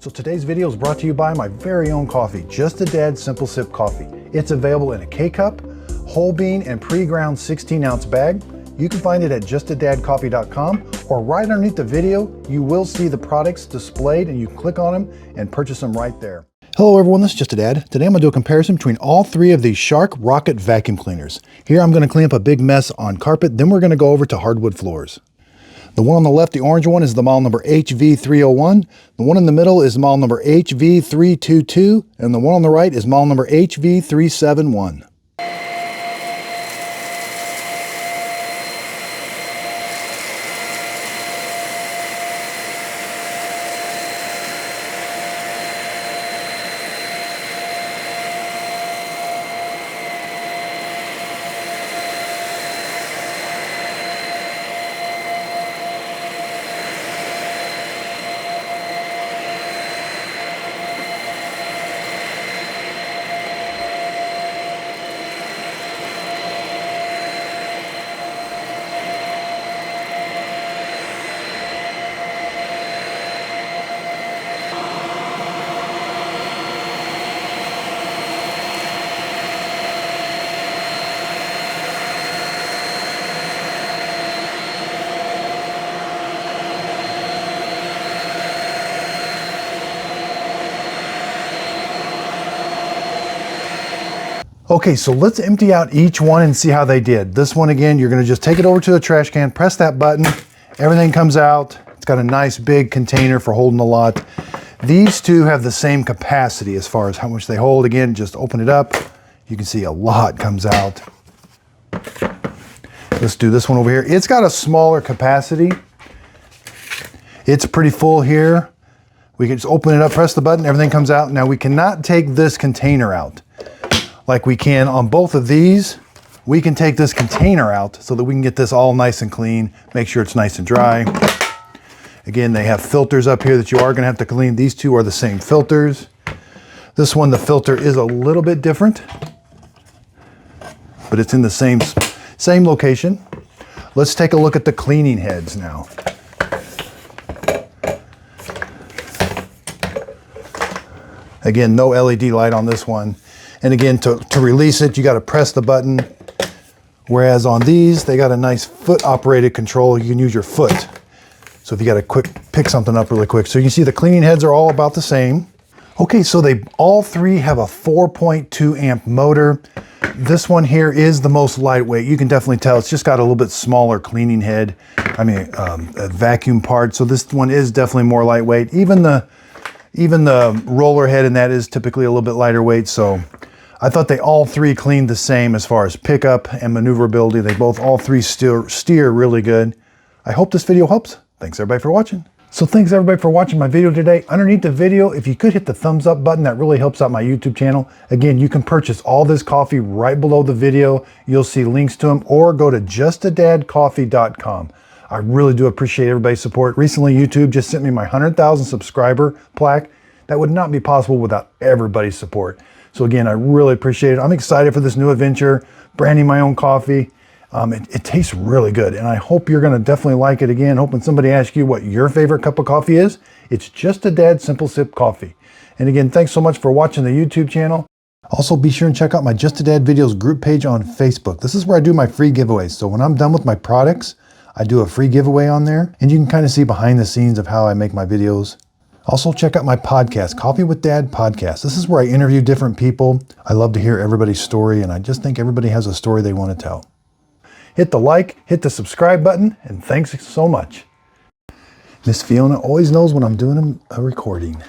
So today's video is brought to you by my very own coffee, Just a Dad Simple Sip Coffee. It's available in a K-Cup, whole bean, and pre-ground 16-ounce bag. You can find it at justadadcoffee.com, or right underneath the video, you will see the products displayed and you can click on them and purchase them right there. Hello everyone, this is Just a Dad. Today I'm going to do a comparison between all three of these Shark Rocket vacuum cleaners. Here I'm going to clean up a big mess on carpet, then we're going to go over to hardwood floors. The one on the left, the orange one, is the model number HV301. The one in the middle is model number HV322. And the one on the right is model number HV371. Okay, so let's empty out each one and see how they did. This one, again, you're gonna just take it over to the trash can, press that button, everything comes out. It's got a nice big container for holding a lot. These two have the same capacity as far as how much they hold. Again, just open it up. You can see a lot comes out. Let's do this one over here. It's got a smaller capacity. It's pretty full here. We can just open it up, press the button, everything comes out. Now we cannot take this container out like we can on both of these. We can take this container out so that we can get this all nice and clean, make sure it's nice and dry. Again, they have filters up here that you are gonna have to clean. These two are the same filters. This one, the filter is a little bit different, but it's in the same location. Let's take a look at the cleaning heads now. Again, no LED light on this one. And again, to release it, you got to press the button. Whereas on these, they got a nice foot operated control. You can use your foot. So if you got to pick something up really quick. So you can see the cleaning heads are all about the same. Okay, so they all three have a 4.2 amp motor. This one here is the most lightweight. You can definitely tell it's just got a little bit smaller cleaning head. A vacuum part. So this one is definitely more lightweight. Even the roller head in that is typically a little bit lighter weight. So I thought they all three cleaned the same as far as pickup and maneuverability. They all three steer really good. I hope this video helps. Thanks everybody for watching. So thanks everybody for watching my video today. Underneath the video, if you could hit the thumbs up button, that really helps out my YouTube channel. Again, you can purchase all this coffee right below the video. You'll see links to them, or go to justadadcoffee.com. I really do appreciate everybody's support. Recently, YouTube just sent me my 100,000 subscriber plaque. That would not be possible without everybody's support. So again, I really appreciate it. I'm excited for this new adventure, branding my own coffee. It tastes really good, and I hope you're gonna definitely like it. Again, hoping somebody asks you what your favorite cup of coffee is. It's Just a Dad Simple Sip Coffee. And again, thanks so much for watching the YouTube channel. Also, be sure and check out my Just a Dad Videos group page on Facebook. This is where I do my free giveaways. So when I'm done with my products, I do a free giveaway on there, and you can kind of see behind the scenes of how I make my videos. Also, check out my podcast, Coffee with Dad Podcast. This is where I interview different people. I love to hear everybody's story, and I just think everybody has a story they want to tell. Hit the like, hit the subscribe button, and thanks so much. Miss Fiona always knows when I'm doing a recording.